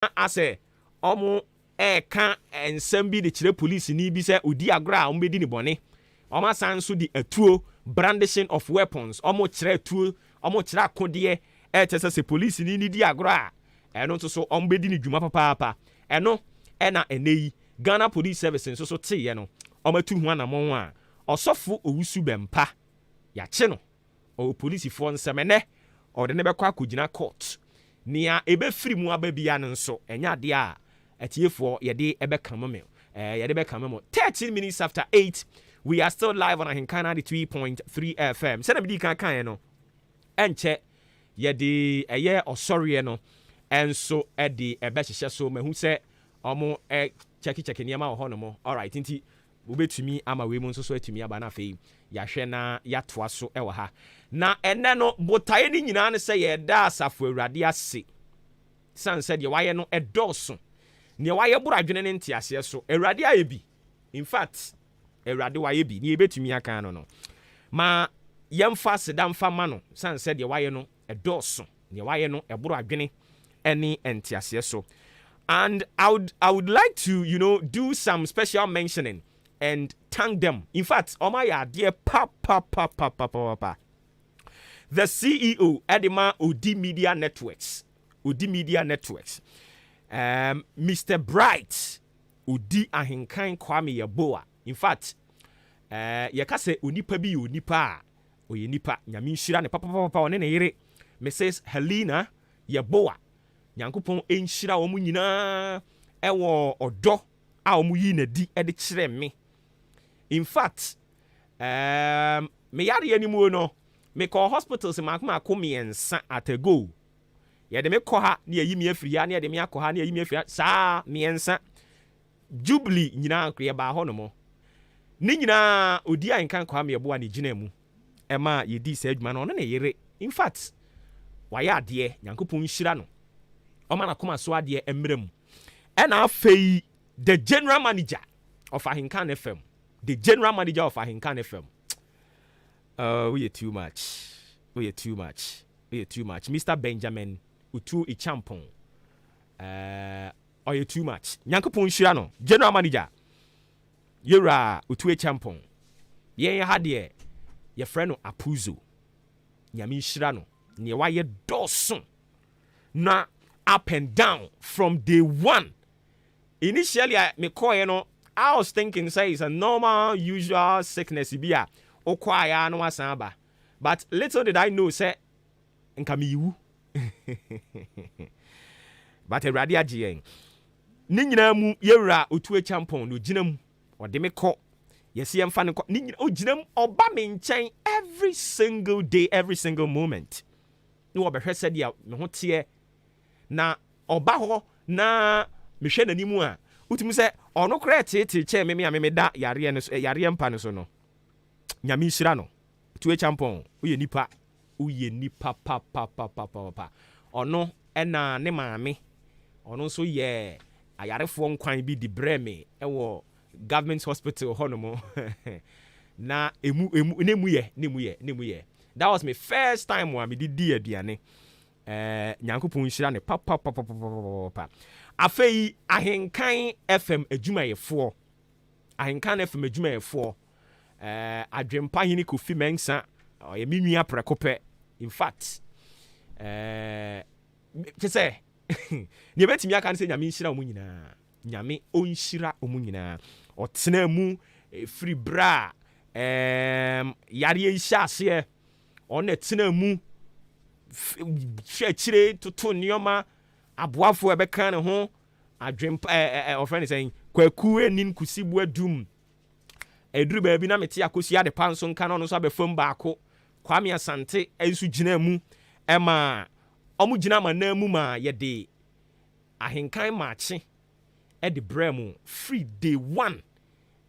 ase omo eka ensem bi de kire police ni bi se odi agora a ombedi ni bone omo san so di atuo brandishing of weapons omo kire atuo omo kire akode chese se police ni di agora eno nso so ombedi ni dwuma papa eno ena eneyi Ghana Police Service nso so teye no omatu hu anamon a osofo owusu bempa ya che no o police fo nsemene o de ne bekọ akogina court nia ebe firi mu ababia no nso enya de a atiefo ye de ebe kamame ye de be kamamo 13 minutes after 8 we are still live on Ahinkana 93.3 FM se na bidi kan no enche ye de eye osori no enso e de ebe hihye so mahu se omo check niam ho no mo alright nti wobetumi ama we mu nso so atumi aba na fei yahwe na yatoa so ewo ha na ene no botaye ni nyina ne se ye da asafo awurade ase san se de waye no edoso ne waye buru adwene ne ntiase so awurade ayebi in fact awurade waye bi ne ebetumi aka no ma yemfa sedam fa ma no san se de waye no edoso ne waye no eburu adwene eni ntiase so. And I would like to, do some special mentioning and thank them. In fact, Omaya dear pa. The CEO Edema Odi Media Networks. Mr. Bright Odi Ahinkan Kwame Yaboa. In fact, yakase unipa bi unipa oyenipa nyame nhyira ne papa one ne yere Mrs. Helena Yaboa. Nyankopon enhyira wo mu nyina ewo odo a wo mu yi na di e de kire me. In fact, me yare animu no me call hospitals makoma komiensa at a go. Ye de me ko ha na yi me afiri ya na ye de me akọ ha na yi me afiri saa miensa Jubilee nyina akre ba ho no mo. Ni nyina odi ankan kwa me bo ani gina mu. E ma ye di sa adwuma no na yere. In fact, waya ade Nyankopon hyira no. Omana kuma so ade emrem. And afei the general manager of Ahinkan FM. The general manager of Ahinkan FM. We are too much. Mr. Benjamin Utu Ichampon. You too much. Nyankopon hyira no. General manager. Yera Utu Ichampon. Ye hade ye friend no Apuzo. Nyame hyira no. Ne wa ye doson. Na up and down from day one. Initially, I was thinking, say, it's a normal, usual sickness. But little did I know, say, nkamiyu. But a radia jing. Nina mu yera utue champon, no jinam, or demeko. Yes, I'm fan. Nin o jinam oba in chain every single day, every single moment. No, but said, ya, no, here. Na oba ho na mehwe nanimu a utimi se ono kra tete che me da yare no yare mpa no so no nyame hyira no tuwe champon uye nipa pa ono ena ne maame ono so ye ayarefo nkwan bi di breme ewo government hospital ho no mo na nemu ye that was my first time wa me di aduane Nyankopon hyira ne pa afei Ahinkan FM adwumayefo Ahinkan FM adwumayefo adwempa hini Kofi Mensa ye menua prekope. In fact kese ne betimi aka se nyame hyira omu nyina nyame onhyira omu nyina otena mu free bra yare hyia ase on etena mu chire tutu nioma aboafo ebeka ne ho adwempa ofrani saying kwaku enin kusibu adum eduru ba bi na mete akosi ade panso nka no so abefam baako Kwame Asante ensu gina mu ema omu gina ma na mu ma yede Ahinkan Maakye e de bremu free day 1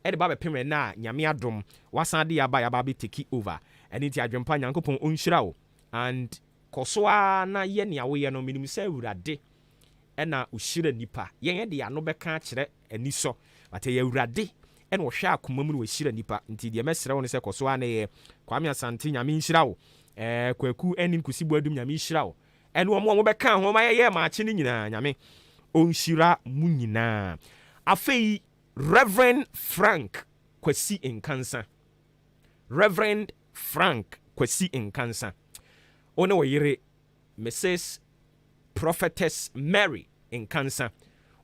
e de ba be pemre na nyame adom wasan de yaba be take over eniti adwempa Nyankopon onhyira wo and kosoa na ye ne awoye no minim se awurade ena uhyira nipa yen de ano beka kire ani so ate ye awurade ena wo hwe akoma mu no uhyira nipa nti de mesere wo ne se kosoa na ye Kwame Asante nyame nhyira wo kwaku enin kusibu adum nyame nhyira wo ene wo beka ho ma ye Maakye ni nyina nyame onhyira mu nyinaa. Afei Reverend Frank Kwesi Nkansa. Reverend Frank Kwesi Nkansa. One wo yere Mrs. Prophetess Mary Nkansa.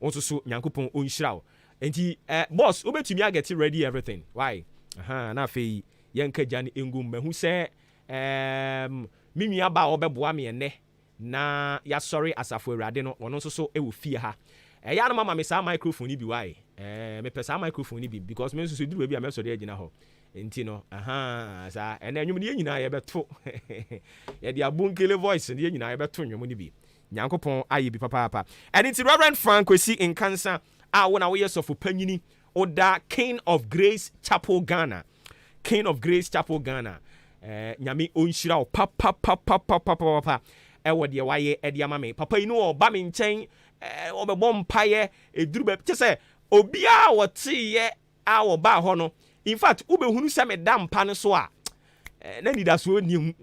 Also so Nyankopon onhyira wo. Enti boss, obetumi get ready everything. Why? Na afei yenka jani engum mehu se mimi aba obeboa me ene na ya sorry asafo awurade no ono nso so ewo fie ha. Ya no mama me sa microphone ni bi why? Me pesa microphone ni bi because me nso so duru bi a me so de agina ho. Enti no sa ene nwum ne nyina ye beto. Ye de abunkele voice ne nyina ye beto nwum ni bi. Nyankopon aye bi papa. And it's Reverend Frank Kwesi Nkansa wona we years of panyini oda King of Grace Chapel Ghana. King of Grace Chapel Ghana. Nyame onhyira o papa. Ewo de waye e de ama me. Papa yi no oba me nchen obebọ mpaye eduru be se obia wote ye a wo ba ho no. In fact, ubehunu se me da mpa ne so a na nida so ni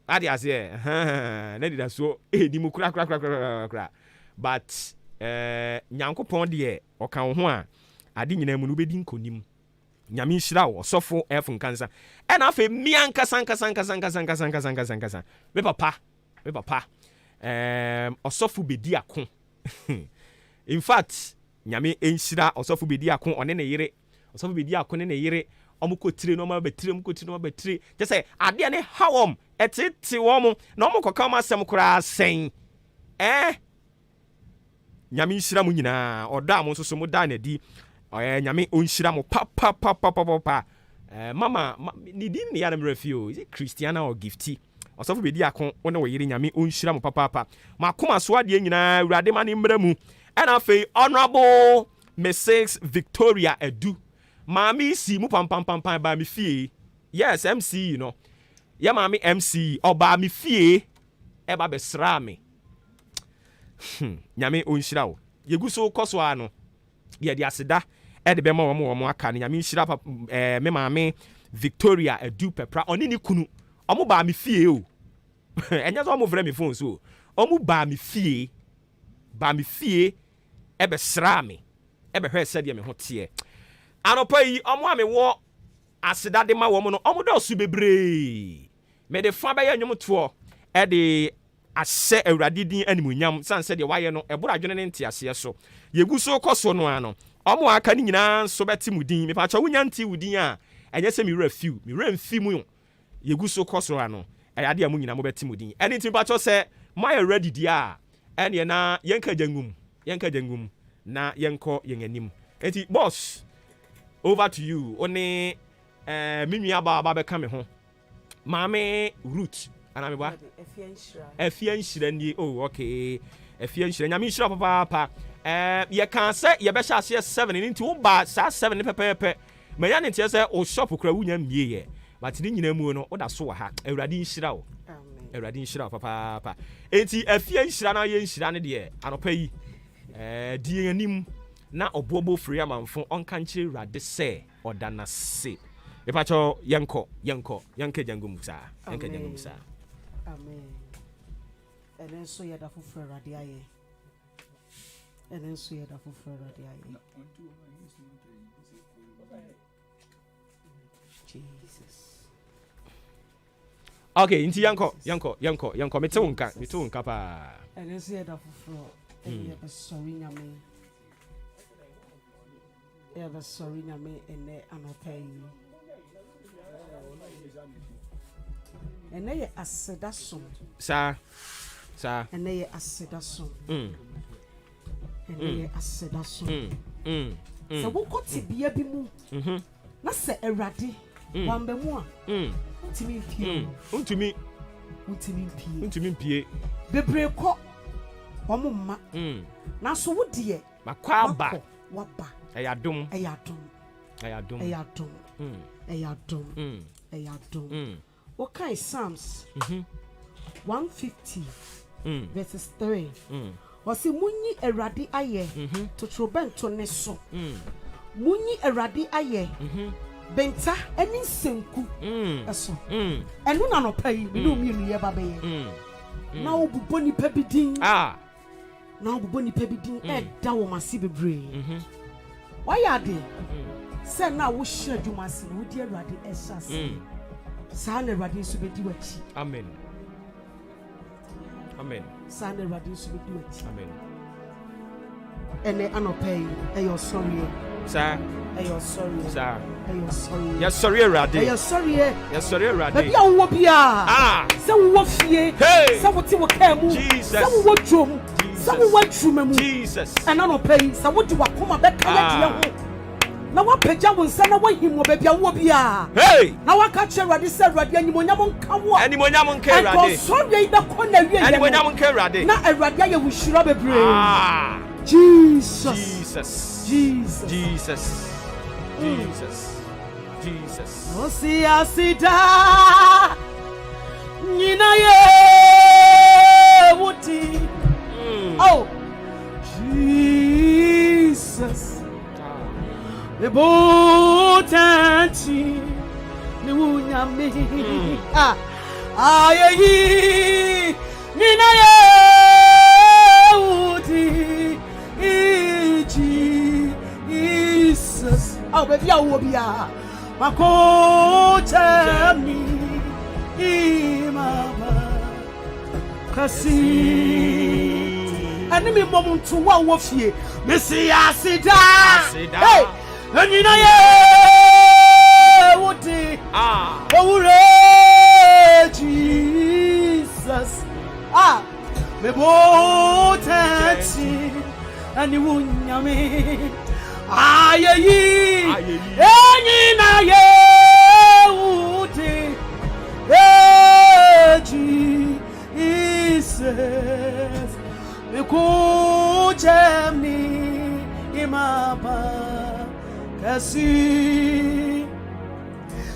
ade ase na nida so ni mu kura. But Nyankopon de oka wo ho a ade nyina mu no bedi nkonim. Nyame nhyira wo sofo F Nkansa. E na afa mi ankasa. Me papa. Osofo bedi akon. In fact, Nyame enhyira osofo bedi akon one ne yere. Osofo bedi akon ne yere. Omukotire no ma betire. Just say ade ne hawom etete wo na omukoka ma asem kura sen. Nyame nhyira mu nyina oda mo nso mo da na di. Nyame onhyira mo papa. Mama ni din ne ya na mrefio. Is it Christiana or Gifty? Osofo bedi akon one wo yere Nyame onhyira mo papa. Makoma so ade nyina urade ma ne mra mu. And afei Honorable Mrs. Victoria Edu. Mami si mu pam ba mi fie. Yes, MC, you know. Ya mami MC oba mi fie e ba besra me. Nyame onhyira wo. Yegu so koso ano. Ye de aseda e de be ma wo aka ne Nyame nhyira me mami Victoria Edu pepra oni ni kunu. Omo ba mi fie o. Enya so omo vre mi phone so. Omo ba mi fie e besra me. E be hwe se de me ho tie. Anopa yi omo ame wo aseda de ma wo mo no omo do su bebre me de fa ba ya nwom to e de ase awurade din animunyam san se de waye no ebura adwene ne ntiase so yegu so koso no ano omo aka ni nyina so beti mudin me pa cha wonya nti wudin a enye se mi mfi mu yegu so koso ano ade amu nyina mo beti mudin eni ti pa cha se my ready dia ene na yenka jangum na yenko yenanim enti boss. Over to you. One mimi aba be ka me ho. Mame root. Ana me ba? Efianhyira ni. Oh, okay. Efianhyira. Nyame nhyira papa. Ye kan se ye be sha 7 into wo ba sa 7 pepepe. Me ya ne tie se o shop kura wunya mie ye. But ni nyina mu no wo da so wa ha. Awurade nhyira wo. Amen. Awurade nhyira papa. Enti efianhyira na ye nhyira ne de anopa yi. Die anim na Obuoba Ofori Amanfo onka nchire urade se odana se epacho yanko jangum sa amen enen so yeda fufura urade aye Jesus. Okay, inti yanko mete unka pa enen so yeda fufura eye sorry nyame. Ever sorry nyame ene anopai ene ye aseda som sa ene ye aseda som so wo koti bia bi mu na se awurade wamba mu a untimi mpie bebre ko omumma na so wo de makwa ba waba Ayadum. Okay, Psalms 150 verses 3. Wasi munyi eradi aye to trobento ne so. Munyi eradi aye benta eni senku eso. Enu na no pai no mienu ye ba be ye. Na obuboni pabidin. na obubo ni pebi din da wo mase bebre why are they say na wo hye adwuma se wo di Awurade ehya sa na Awurade so bedi wachi amen sa na Awurade so bedi wachi amen ene anopai eyo sorry sir eyo sorry sir eyo sorry yes sorry Awurade eyo sorry Awurade baby wo bia se wo fie se wo ti wo ka mu se wo dwom se wo dwuma mu Jesus ene anopai se wo di wakoma be ka ya die ho na wa pagya wo nsa na wa himo baby wo bia na wa ka che Awurade se Awurade animonyam nka wo animonyam nka Awurade and sorry be ko na wie animonyam nka Awurade na Awurade aye wo hira bebre Jesus Osi asida Nina ye wuti Oh Jesus Ebotanti Ni wunyami Ayeyi Nina ye wuti Jesus Oh baby awo bia Makocha mi imama kasi Ani mi momuntu wa wo fie mesi asida hey enina ye wuti owure Jesus me botati ani wunyame ayeyi enina ye wuti Jesus me kuchemni imapa kasi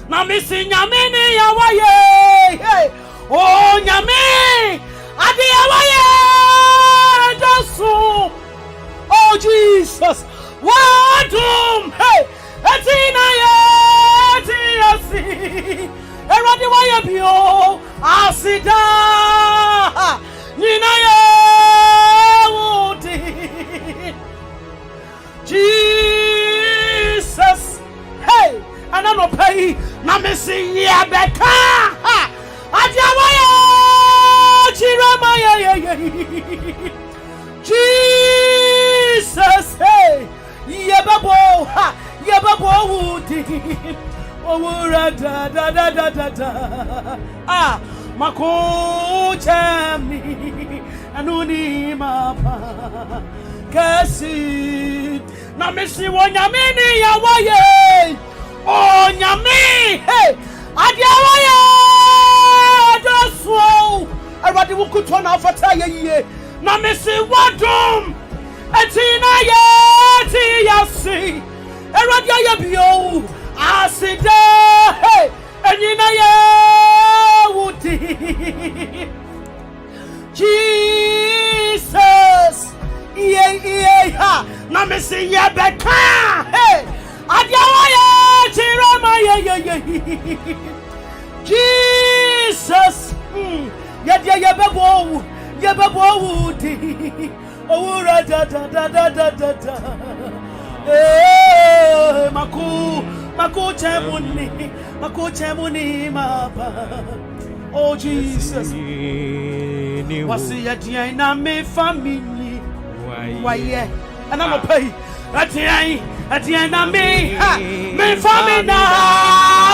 na misi nyame ni yawaye oh nyame adi yawaye dosu oh Jesus wadum hey etina ye tiasi eradi waye bio asida nina ye wuti Jesus hey anano pay na mesi ya beka adia waye chirama ye Jesus hey yebabo wuti owura da makochemi anuni mapa kasi na misi wonyamini ya waye onyami hey adia waye doswo Awurade wukuto na afata ye na misi wadum etina ye ti yasi Awurade ayebio asida hey enina ye wuti Jesus ha na mesi ye beka hey adia waye chirama ye Jesus ye bebo wuti owura da makuchemuni mapa oh Jesus wasi ya dia na me family waye ana mo pay atia na me family na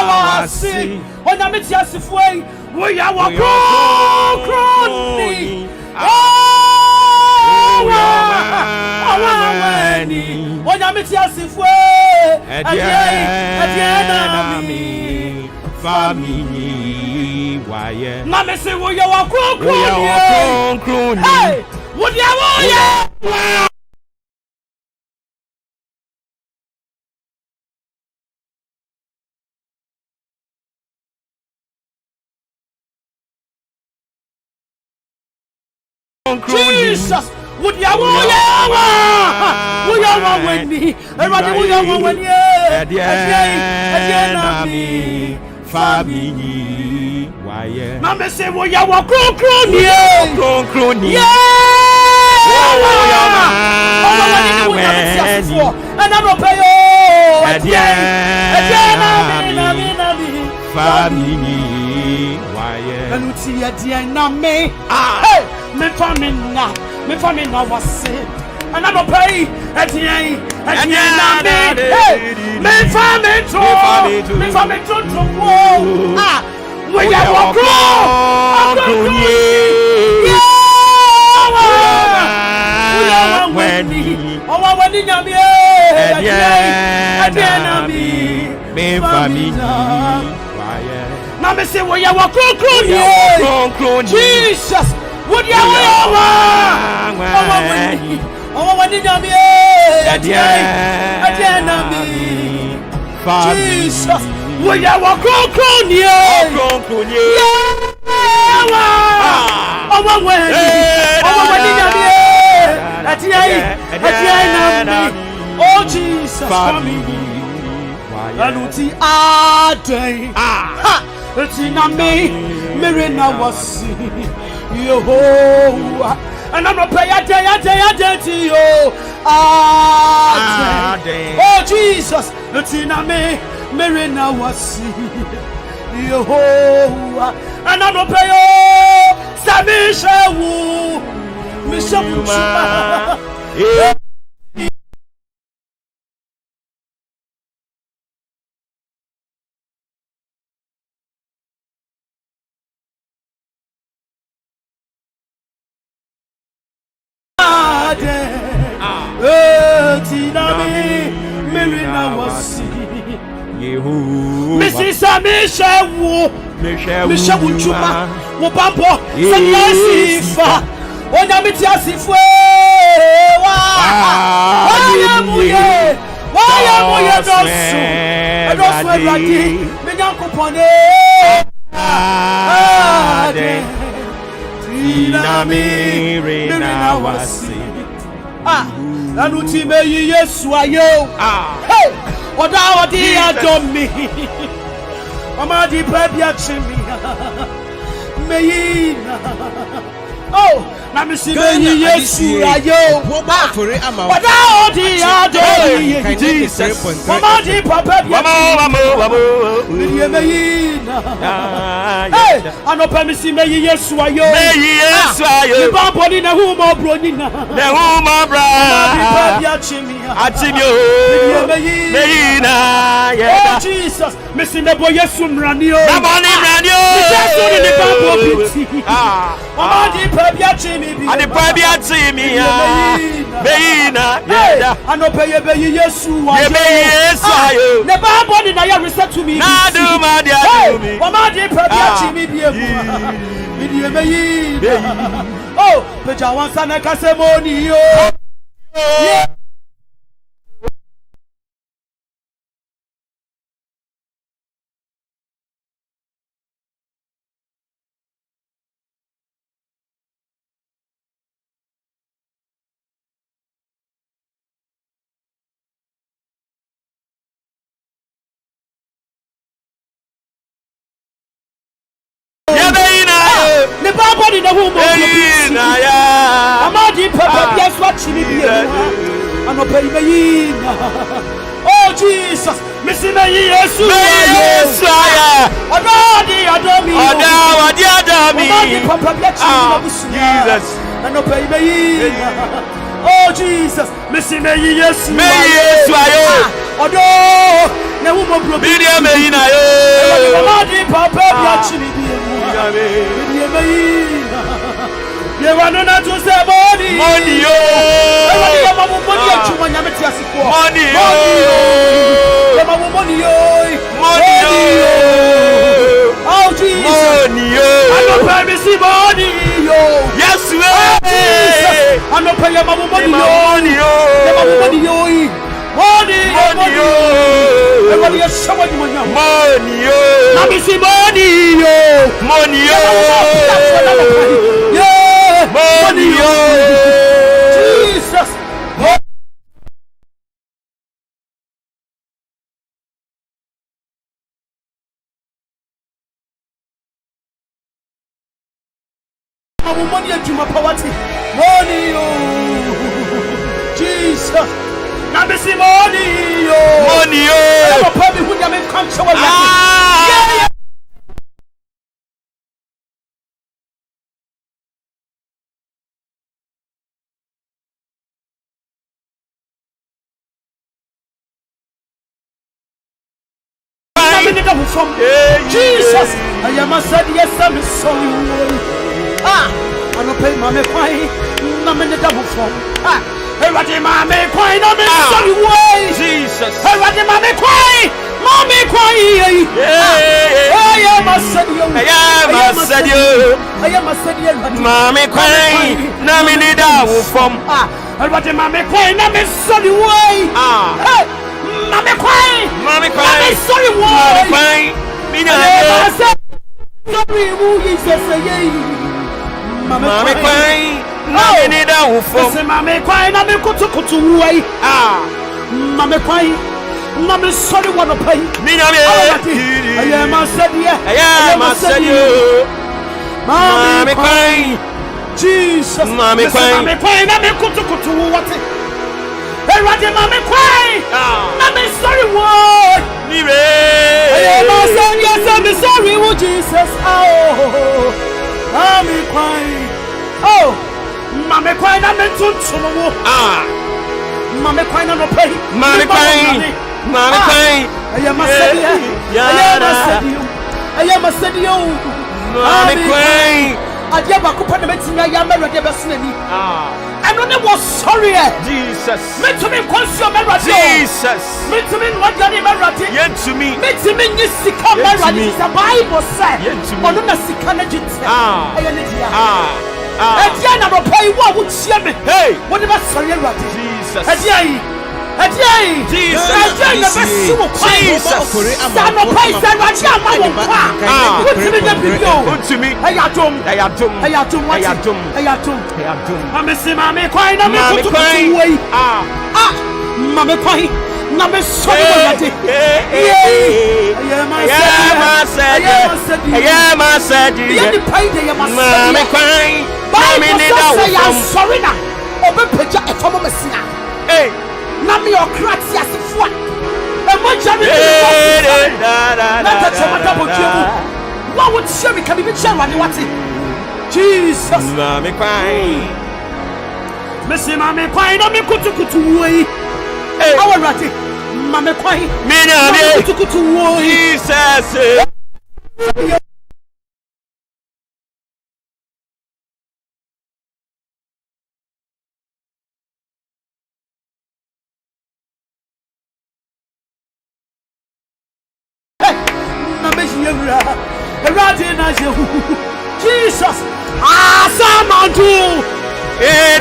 wasi ona me tiasifoi wo ya wo kroni awani onya meti asifwe adiena mi family waye na me se wo ya wa kronkron hey wo dia wo ya Jesus would ya weni everybody would ya weni adiena mi family waye na me say wo ya wa kronkron yeah And I don't pay you. Family, why? And you see a dear name. Hey, me famina was sick. And I don't pay at the end. Hey, me famine to ah, we are now me say we are walking. Jesus, what you are? Jesus, we are walking. Oh Jesus, Anuti ade eti na me merena wasi Yehovah and I'm not pay ade ti yo ade oh Jesus eti na me merena wasi Yehovah and I'm not pay yo sabisha wu mishabuchuma Mrs. Mishawu Chuma, Mopampo, Sanasifa, Onamitiasifu, why am we? I don't swear like Minyanko Pone. Tina wasi. Anuti me Yesu ayo. Hey, oda odi adomi. Mama di pebia chimi. Meyina. Oh, na me si me Yesu ayo. Obuoba Ofori Amanfo. Oda odi adomi. Jesus. Mama di pebia. Meyina. Hey, anopa me si me Yesu ayo. The body na who more bronina. The woman bra. Atibio. Meyina. Oh Jesus, missing the boy Yesum Ranio. Nabani Ranio. The Bible. Mama di Pabia Chimi. And the Pabia Chimi. Meyina. I know pay Yesu. Yesu. The Bible na ya reset to me. Nadu Madia. Mama di Pabia Chimi. Oh, Peja wants an Casemoni. Yeah. The Bible in the womb of Amadi Papa, yes, what she did. I'm not paying. Oh, Jesus, Missy May, yes, Adami, Papa, Jesus, I'm not paying. Oh, Jesus, Missy May, yes, although the woman will be there, Amadi Papa, you want to say money? Money, oh, Jesus. I don't pay me see money. Yes, I don't pay money. Everybody is showing you money. Let me see money. Money. Yeah. Money. Jesus. Money to my poverty. Money. me see money, yo. Money, yo. I'm probably who you make come show us. Ah. From Jesus, I am a said yes, I'm sorry. Ah, I don't pay my fine. I'm in the double form. Ah, everybody, my fine. I'm in sorry way. Jesus, everybody, my fine. Mommy, quiet. I am a said you. I am a said you. I am a said you. Mommy, quiet. I'm in the double form. Ah, everybody, my fine. I'm in sorry way. Ah, hey. Mame kwai, sorry, Mame kwai, sorry, who is say? Mame kwai, no need a woof. Mame kwai, na me kutu way. Ah, Mame kwai, Mame sorry, one of pay. I am a said, I am a said you. Mame kwai, Jesus, Mame kwai, na me kutu what? Hey, Roger, Mammy, cry! I'm sorry, what? I'm sorry, what Jesus? Oh, Mammy, crying. Oh, Mammy, crying, I'm in tomorrow. Ah, Mammy, crying, I'm a pay. Mammy, crying, Mammy, crying. I am a city. I am a city. Mammy, crying. I never could put them in. I am a ready. Ah. I don't know what's sorry. Jesus. Me to me consume mercy. Jesus. Me to me what you mercy. Yet to me. Me to me ni sika mercy. The Bible says. Yet to me. Ono na sika na jiti. Ah. Ah. Edia na ropai wa wo tie me. Hey. What about sorry mercy? Jesus. Edia. Jesus. Edia na besi wo kwa. Jesus. Sa no pai sa mercy ama wo kwa. Ah. What me na video. To me. Ayatum. Mame si mame kwai na me kutu way. Ah. Mame kwai na me so wo yade. I am a said. Mame kwai. Mame ni da wo. Sorry na. Obe peja e fomo mesina. Eh. Na me okrati asefo a. E mo jame ni. Na ta chama ta botiemu. Wa wo tshemi ka bi chere wani wate. Jesus, Mame kwai. Missy Mame kwai na me kutu way. Our rati. Mame kwai. Me na me kutu way. Jesus. Jesus, Asamantu. Hey,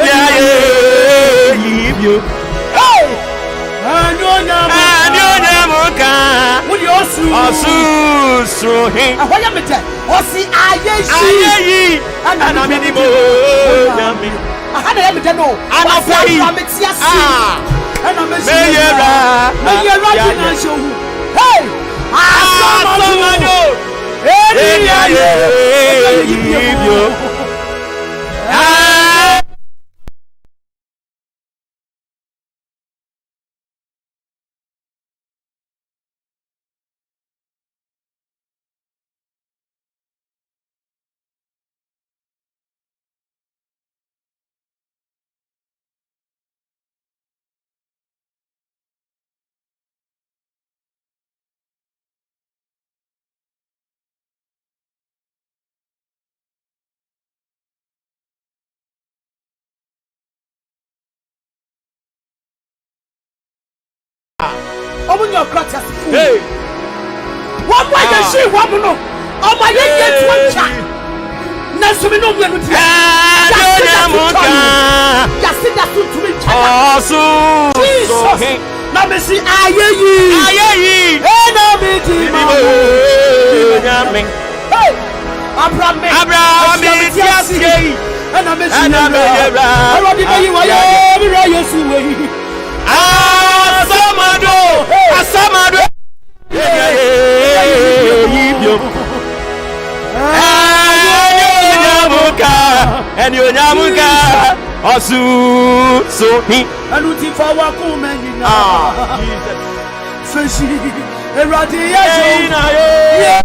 Open your clutches. Hey. One way they see one no. Oh my get one chat. Nesu me no me no tia. Ya sit that to me chat. Oh so. Jesus. Na me see ayeyi. Ayeyi. Eh na me ti ma. Hey. Abraham me ti asie. Eh na me see. Eh na me yebra. Arodi be yi wa ye mi ra Yesu we. Asamado. And you Osu so he Anuti fa wa kumeni na. Jesus. Feshi eradi ya Hey, jo. na yo.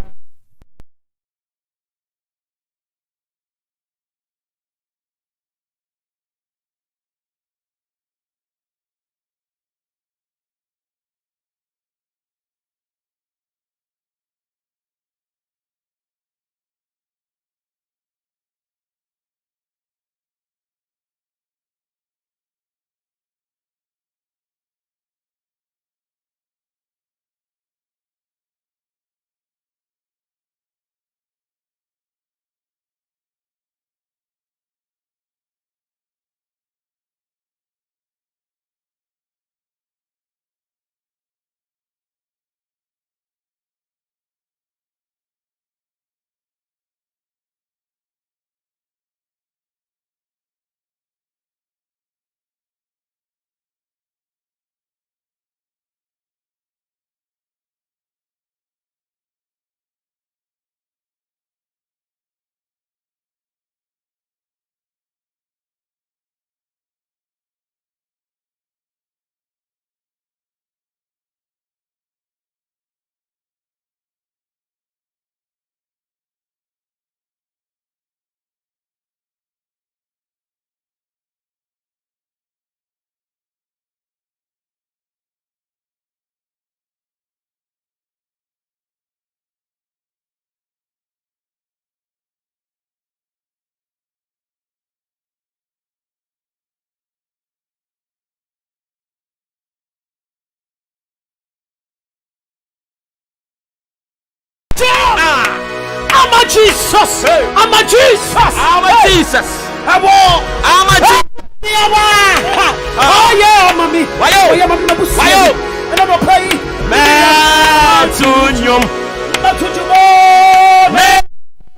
I'm a Jesus. I'm a Jesus. I'm a Jesus. I'm I'm a Jesus. Oh yeah, mommy. Why yo? Oh yeah, mommy. Why yo? And I'm gonna pay. Matunium.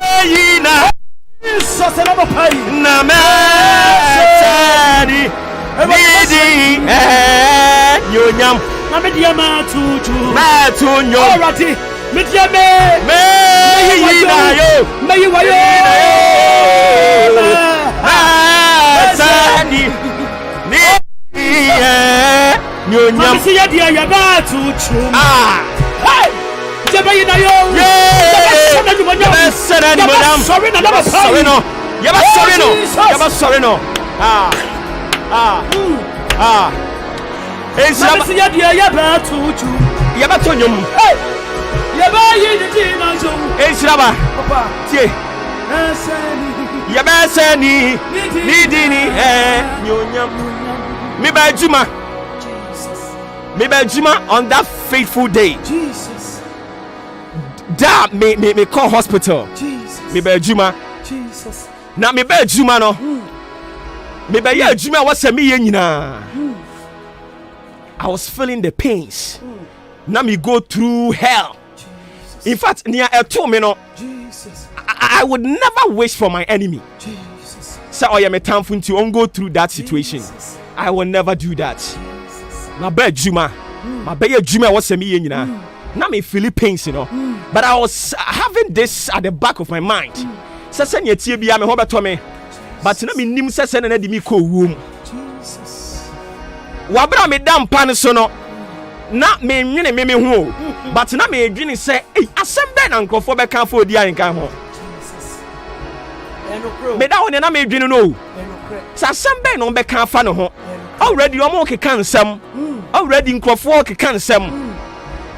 Meyina. Jesus, and I'm gonna pay. Nametani. Nidi. Nyonyam. I'm a diamatuju. Matunium. Alrighty. Midiame. Meyina yo. Meyiwayo. Matani. Nidi. Nyonyam. See ya dia yabatuju. Hey. Jebayina yo. Sorry no. It's not see ya dia yabatuju. Yabatonyum. Yabayi the dinazo. Ensraba. Papa. Tie. Asani. Yabasani. Nidini nyonyam. Me ba juma. Jesus. Me ba juma on that fateful day. Jesus. Da me call hospital. Jesus. Me ba juma. Jesus. Na me ba juma no. Me ba ya juma wasa me ye nyina. I was feeling the pains. Na me go through hell. Jesus. In fact, near a two me no. Jesus. I would never wish for my enemy. Jesus. Say oh yeah me thankful to on go through that situation. Jesus. I will never do that. Jesus. My bad juma. My bad juma was me ye nyina. Na me feel pains, you know. But I was having this at the back of my mind. Say say nye tie bia me ho beto me. But na me nim say say na di me ko wom. Jesus. Wabra me dam pan so no. Na me nwene me ho. But na me dwine say, "Hey, asem na nkrofo be kan for di ankan ho." Jesus. Me da woni na me dwine no. Sa asem na be kan fa no ho. Already omo keka nsem. Already nkrofo keka nsem.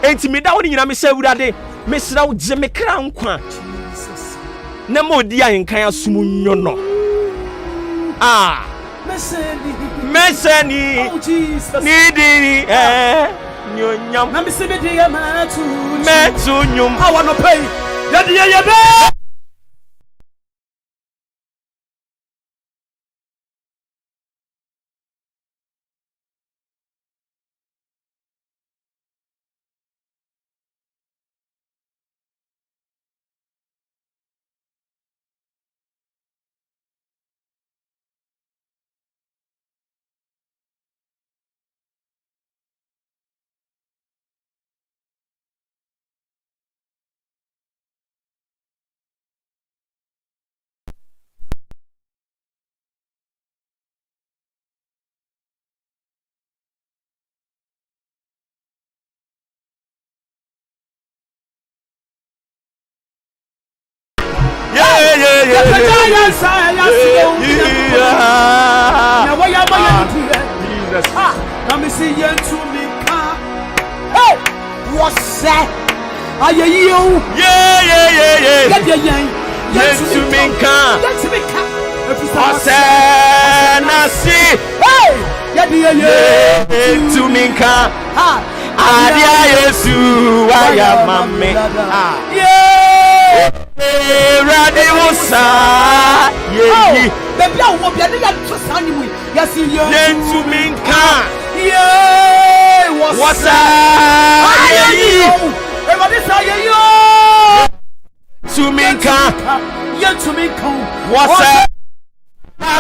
Enti me da woni nyina me say wurade, me sra wo je me kra nkwa. Jesus. Na mo di ankan asum nyo no. Meseni. Oh Jesus. Nidi nyonyam. Na me se me dia matu. Metunyum. I wanna pay. Ya dia ya be. Jesus. Let me see you to me. Hey, what's that? Are you? Yeah. Get your yang. Yes, to me. Get to me. Hey, get to me. Adia Yesu ayamame. Radio sa. Yeah. Baby, I will be able to stand you. Yes, you. To me. Yeah. What's that? Everybody say yo. To me. Yeah, to me. What's that?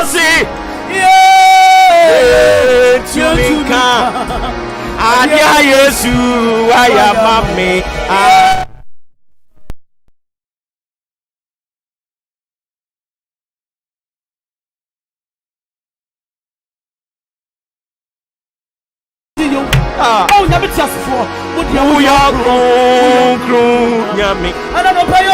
See. Yeah. To me. Adia Yesu ayamame. Oh, never just for what you are grown, yummy. I don't know, pay you.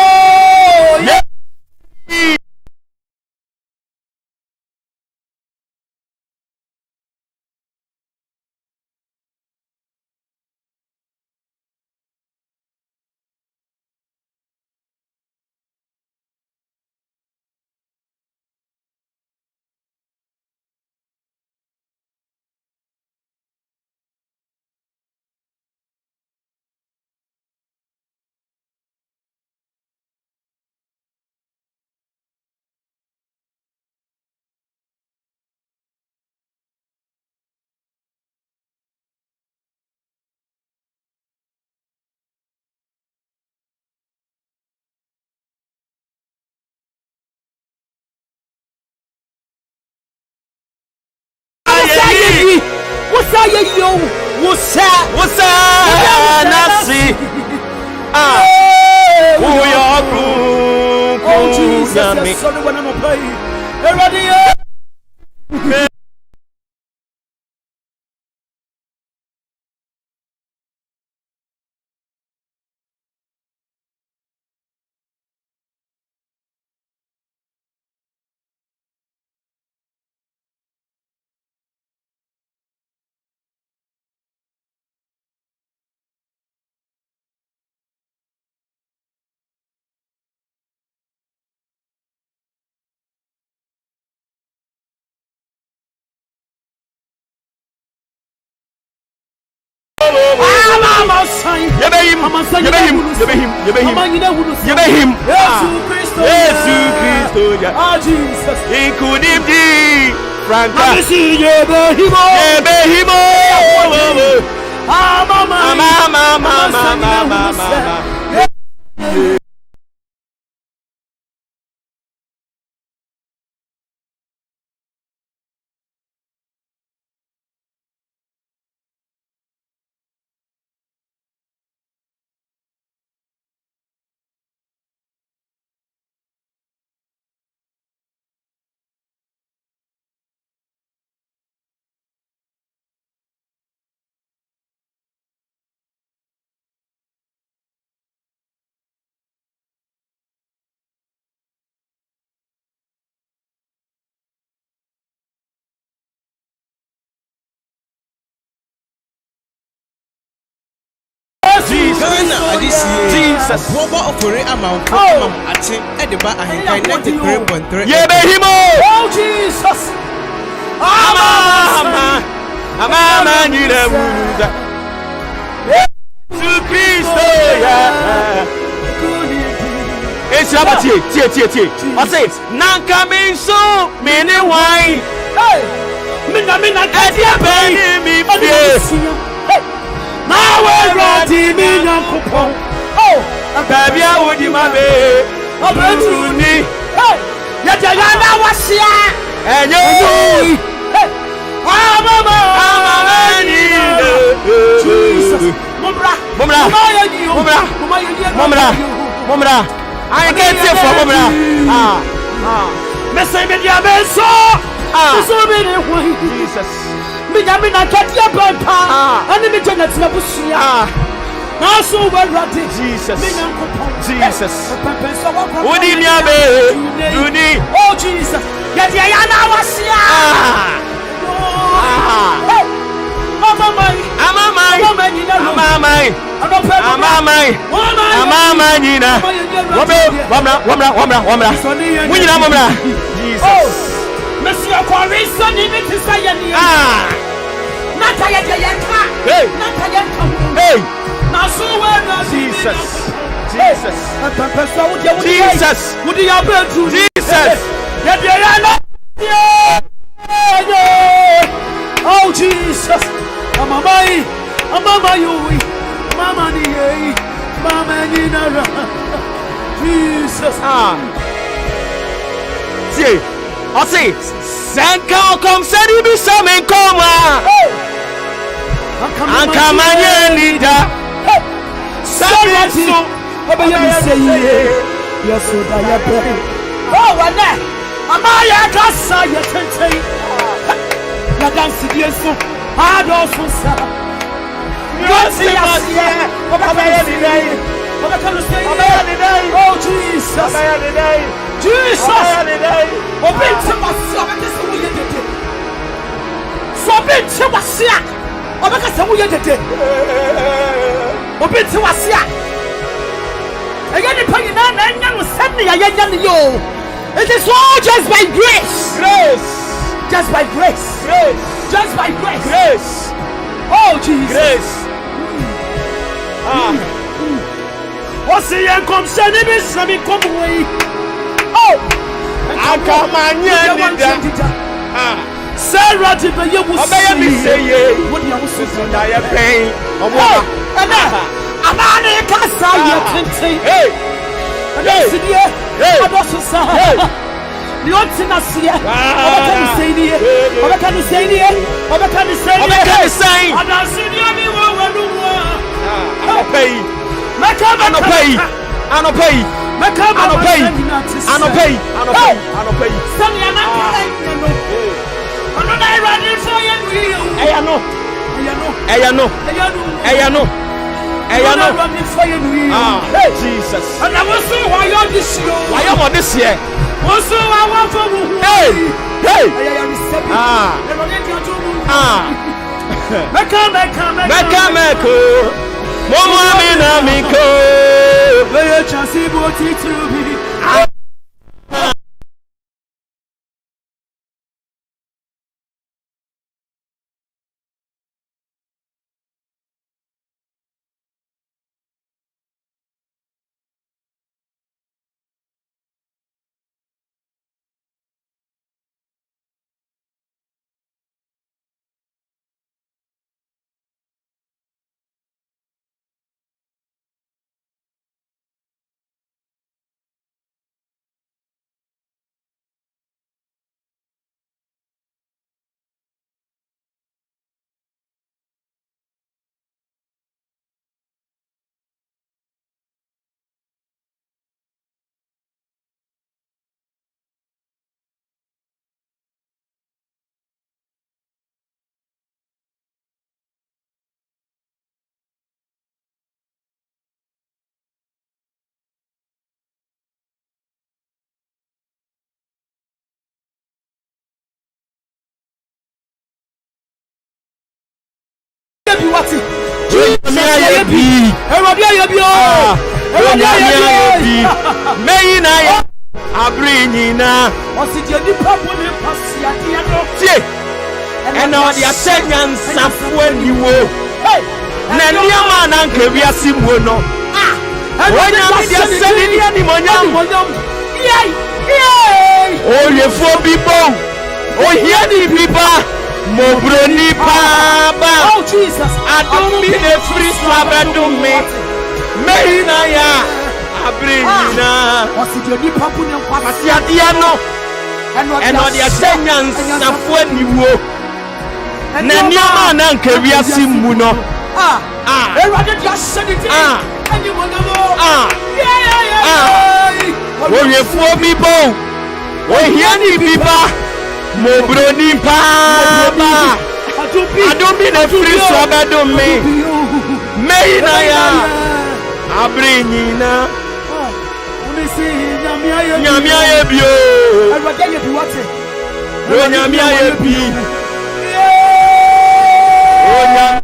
What's that, yo? What's that? Nasi. Who are grown? Oh, Jesus. Sorry when I'm a pay. Everybody. Jesus. Obuoba Ofori Amanfo Maakye Ediba Ahenkai 93.3. Oh Jesus. Ama nyina wuda. To Christo ya. It's about tie. What's it? Nanka minso mini wine. Hey. Mina Edia beni mi fie. Mawe roti mina kupon. Oh, baby I would mabe. Obrotuni. Hey. Ya jana wasia. Enyo. Hey. Mama. Jesus. Mumra. I can't say for Mumra. Message me dia benso. So many way. Jesus. Me na katia papa. Ani me jana tina busia. Jesus. Jesus. Uni. Oh Jesus. Oh Jesus. Mama you, Mama ni, Mama ni nara. Jesus. See, I say, Sanka come send me some in coma. And come on, leader. Sorry, so. Yes, so that you oh, what that? Amaya Gassa, you can say. La dance is so hard also, sir. Oh Jesus! Jesus! Open to my so big to my sick. Open to my sick. I got the penny and was sending a young. It is all just by grace. Grace. Just by grace. Grace. Just by grace. Grace. Oh Jesus. Grace. What's the young come sending me some come away? Oh, I come on, Sarah, did the young say, what you was saying? I am paying. I'm on a cassa, you can say, hey, I was so you want to not see it? What can you say? What can you say? What can you say? What can you say? I'm not seeing you. I'll pay. I'll pay. I'll pay. I'll pay. I'll pay. I'll pay. Sonny, I'm not running for you. Hey, I know. Hey, I know. Hey, I know. Hey, I know. Hey, Jesus. And I was so why you're this year. Why am I this year? Also, I want for hey, hey. Meka. Mama mina miko. Where chance boti to be. And all the ascendants of when you were. Nanya man and Kaviasim were no. When I'm just sending any money. Oh, you four people. Oh, here the people. Mobroni Papa. Oh, Jesus. I don't mean a free swab and do me. Mayinaya. Abrina. What's it your new papa? Masiadiano. And all the ascendants of when you were. Nanya man and Kaviasim Muno. Rather just send it. And you will know. Oh, you four people. Oh, here the people. Mobroni Papa. I don't mean a free swab and do me. mehinaya abrinina nyamia yebio nyamia yebi onya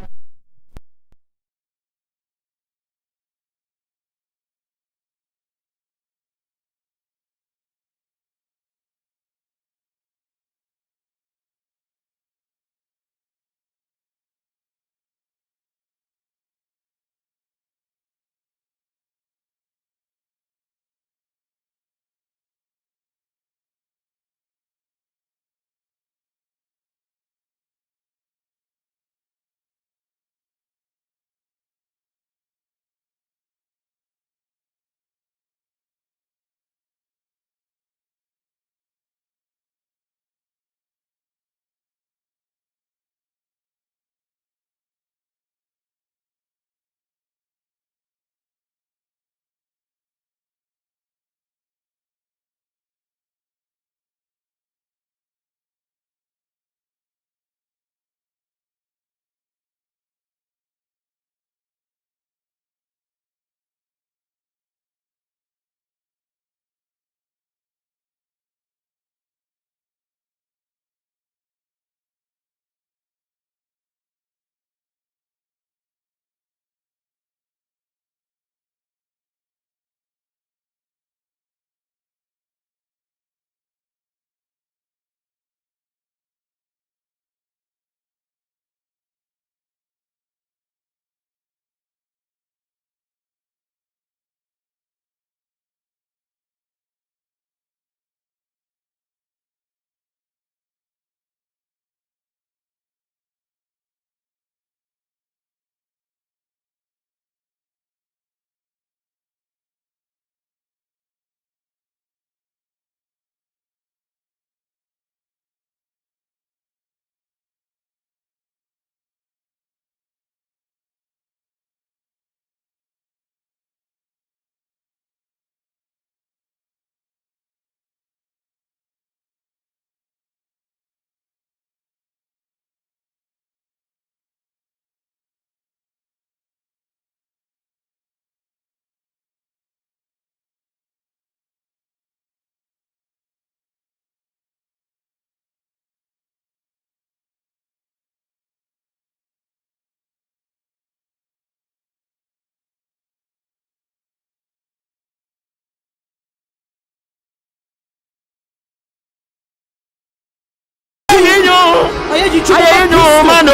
ayenyo mano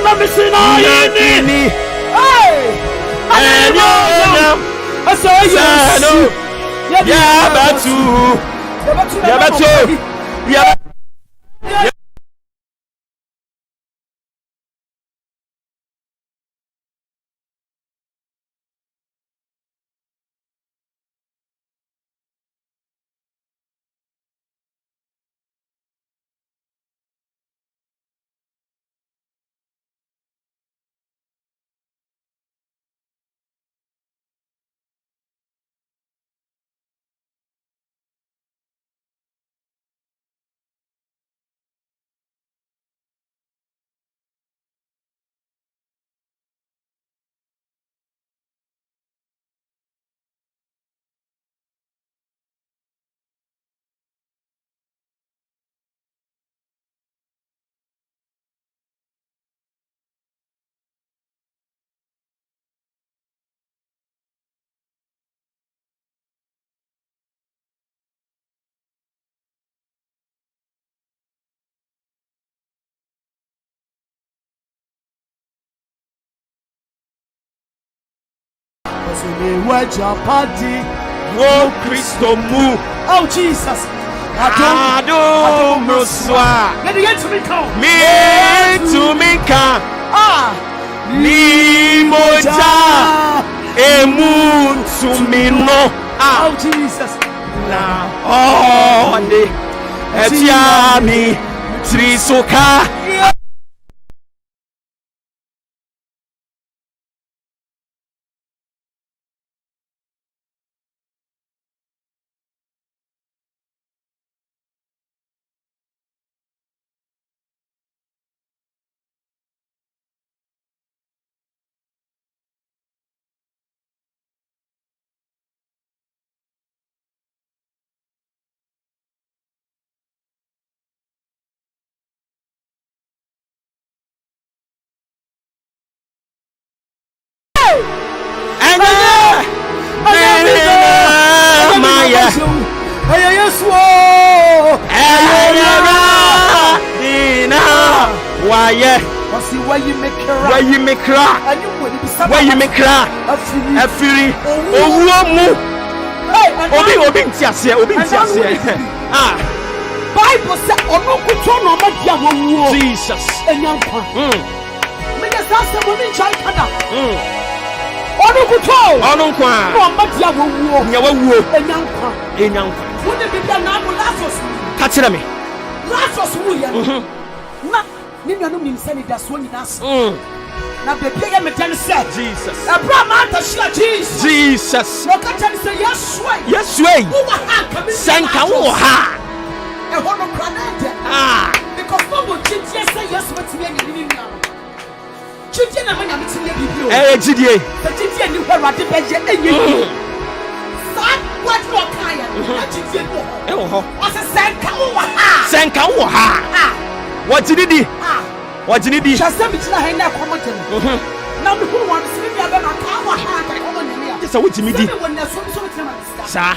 Namisina yini. Hey! enyo Asayano. yabatu wo Kristo mu Oh Jesus. adom roswa Let me get to me come. mi to mi kan Ah. ni moja emu to mi no Oh Jesus. na ode etia mi trisoka yeah. Where you make cry. Where you make cry. Where you make cry. Afiri. Owuomu. Obi ntiase. Ah. Bible said ono kuto no ma dia wo. Jesus. Enyankwa. Me just say mo ni chai kada. Ono kuto. Ono kwa. No ma dia wo. Nya wo. Enyankwa. Wo de bibia na mo Lazarus. Ka kire me. Lazarus wo ye. Na ni nanu mi nsani da so nyina so. Na bebe ye me tell say Jesus. Abraham anta shia Jesus. Jesus. No ka tell say yes way. Yes way. Wo wa ha ka me. Senka wo ha. Ah, because no one say yes, what's the enemy now? Chicken and when I'm sitting here, eh, GDA, the chicken you were at the bed, and you what no kind of chicken. What's a Senka? What did he? What did he? Just send me to the hand of Commodore. Now, who wants to see the other car? Yes, I would to me. Sir.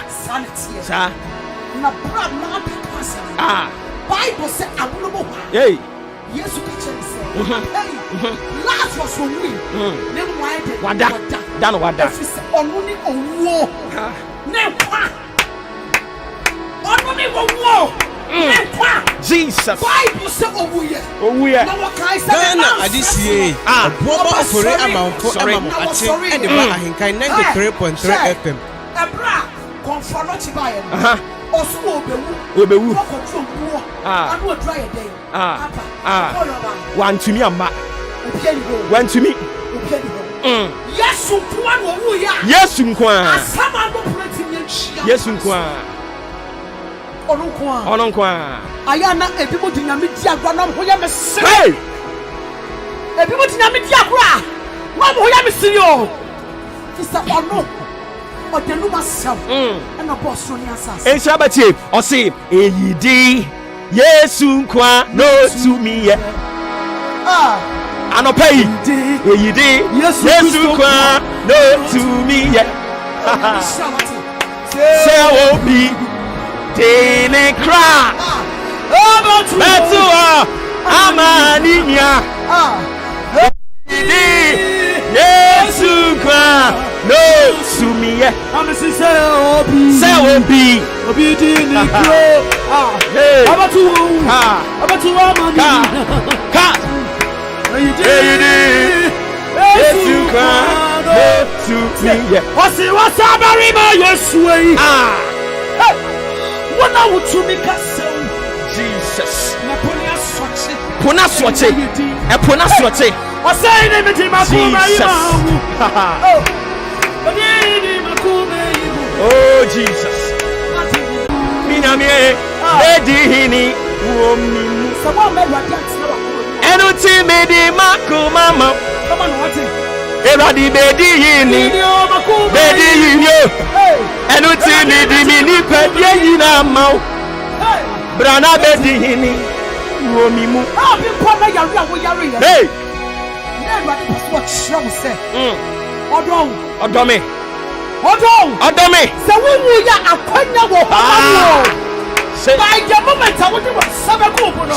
Ah, Bible said I will know. Hey, yes, you can say. Lazarus will win. Never mind. Wada, done wada. Only a war. Never. Only a war. Jesus. Bible said, oh, we are. Now, what can I say? Ghana, this year. Obuoba Ofori Amanfo, Maakye, and the Ahinkai 93.3 FM. Abra, confront you. Obewu. One to me, Amma. One to me. Yes, yes, yes, Ononkwa. Ayana ebimu dinamiti agwana mhoya mesi. Hey. Ebimu dinamiti agwa. Wa mhoya mesi yo. Kisa ono. Odenu masam. Na boss no answer. Enshabati osi eyidi Yesu nkwa no to me ye. Anopai eyidi Yesu nkwa no to me ye. Say obi Tene cry. Betua amaninya. Yesu kwa no sumi. Say obi. Obi tene cry. Abatu amaninya. Ka. Yesu kwa no sumi. Wasa barima Yesu. What I would to make us Jesus. Pona swatche. Pona swatche. I say name it Oh Jesus. Minamie edihini uomi. Enuti medi makumama. Eradi bedihini. Bedihini. Enuti medi mini pedye na mau. Brana bedihini uomi mu. Hey. Odome. So we will akwanya wo by the moment I want to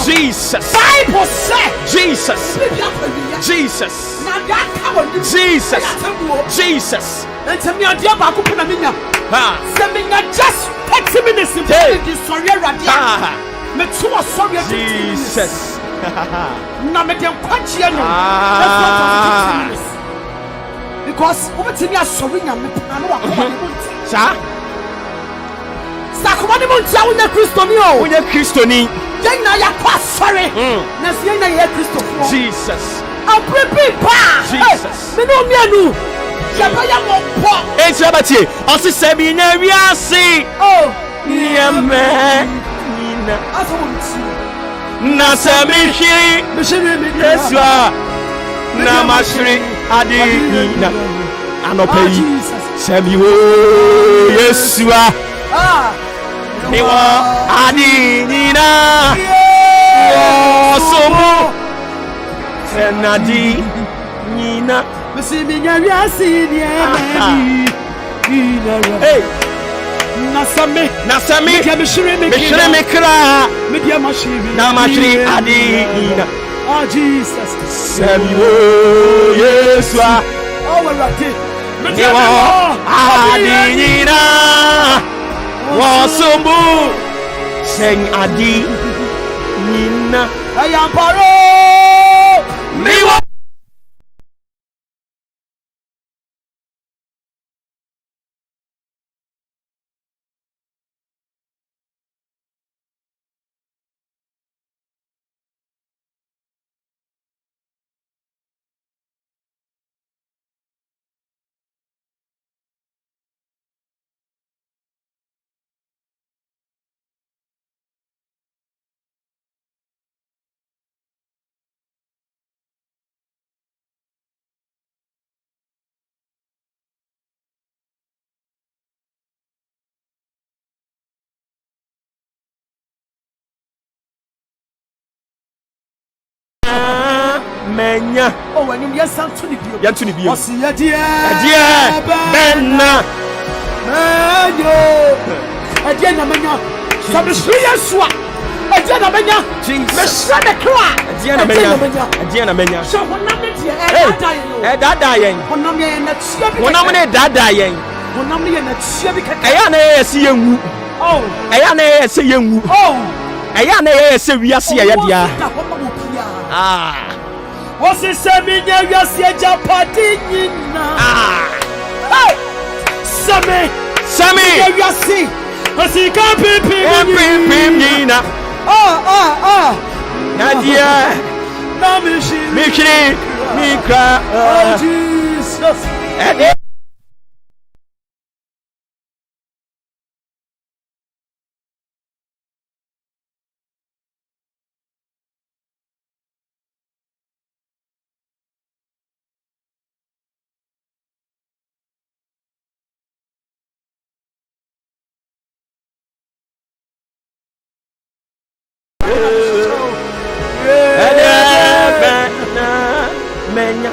Jesus. Bible said Jesus. Jesus. Jesus. And tell me a dear Bakupina Mina. Sending just 30 minutes in the sorry radia. Metua sorry Jesus. Namedian Quachiano. Because over to me, I'm sorry, Sir. Sakumani Munja, Christonio, when you're Christoni, then I am sorry. Nasia, Christopher. Jesus. I'll prepare. Jesus. Menomianu. Shabaya won't. It's Sabati. Also, Sabina, we are see. Oh, yeah, man. Nasamishi, yes, you are. Namashri, Adina. Anope. Samuel, yes, you are. Adina. Somo. Senadi. Nina. Hey. Nasami. Mishre Mikra. Namashri Adina. Oh Jesus. Semiwo Yeswa. Oh we're ready. Mewo adinina. Wasumbu. Sing adi nina. Ayamparo. Mewo. Menya. Oh, when you yes, I'm to the view. Yan to the view. What's the idea? Benna. Menyo. Idea, Menya. Some serious one. Idea, Menya. Jesus. Idea, Menya. So, when I'm not here, that dying. When I'm here, that's your When I'm in that dying. When I'm here, that's your Ayana see you. Oh, Ayana see you. oh, Ayana see we are see ya. Ah. What's it say? Me, you see a Japanese. Ah. Hey, Sammy. You see. I see Nina. Nadia. Mikri. Mikra. Oh, Jesus.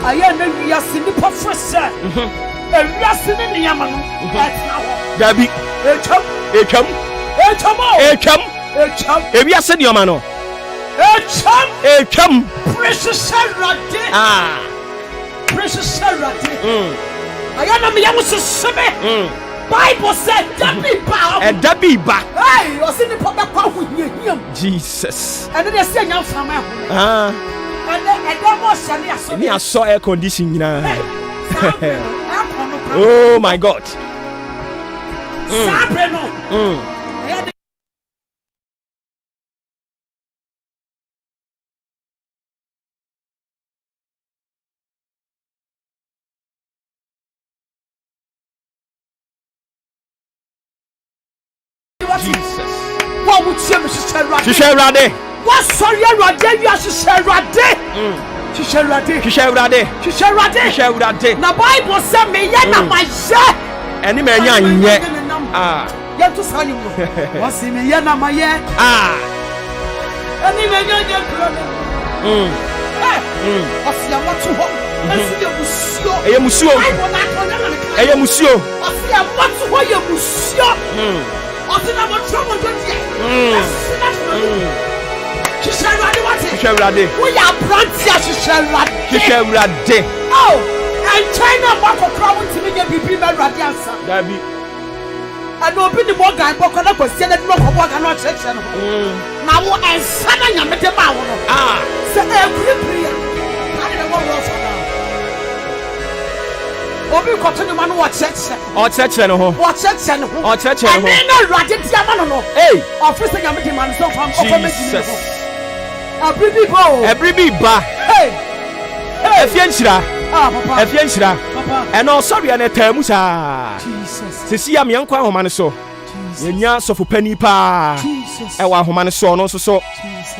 I am a Yasin professor. A Yasin in the Yaman. Gabi. Echam. If you are sending your mano. Echam. Precious Sarah. Ah. Precious Sarah. I am a Yamus. Bible said, that be back. Hey, you're sitting for the power with you. Jesus. And then they say, young family. And then was I saw air conditioning. Oh my God. Jesus. What would you say? She shall rade. What sorry rade? You shall rade. She shall rade. She shall rade. She shall rade. She shall rade. Na Bible say me ya na my ye. Any man yan. Ah. Ya to say you. What say me ya na my ye? Ah. Any man yan kro. Osia what to ho. Eye musuo. Eye musuo. Osia what to ho ye musuo. Osina mo trouble don't ye. She shall rade. She shall rade. We are branches. She shall rade. She shall rade. Oh, and China back for crowd to me get be radiance. Dabi. And open the more guy book on a question that no work cannot check. Now and sana nyamete ma wono. Ah. Say every prayer. I don't know what for now. Obi continue man watch church. O church no ho. Watch church no ho. O church no ho. And no rade dia man no. Hey. Officer nyamete man so fam Jesus. Every ba. Hey. Hey. Efienchira. Ah papa. Efienchira. Papa. And no sorry and etamu sa. Jesus. Sisi am yankwa ahoma ne so. Yenya sofo pani pa. Jesus. E wa ahoma ne so no so so.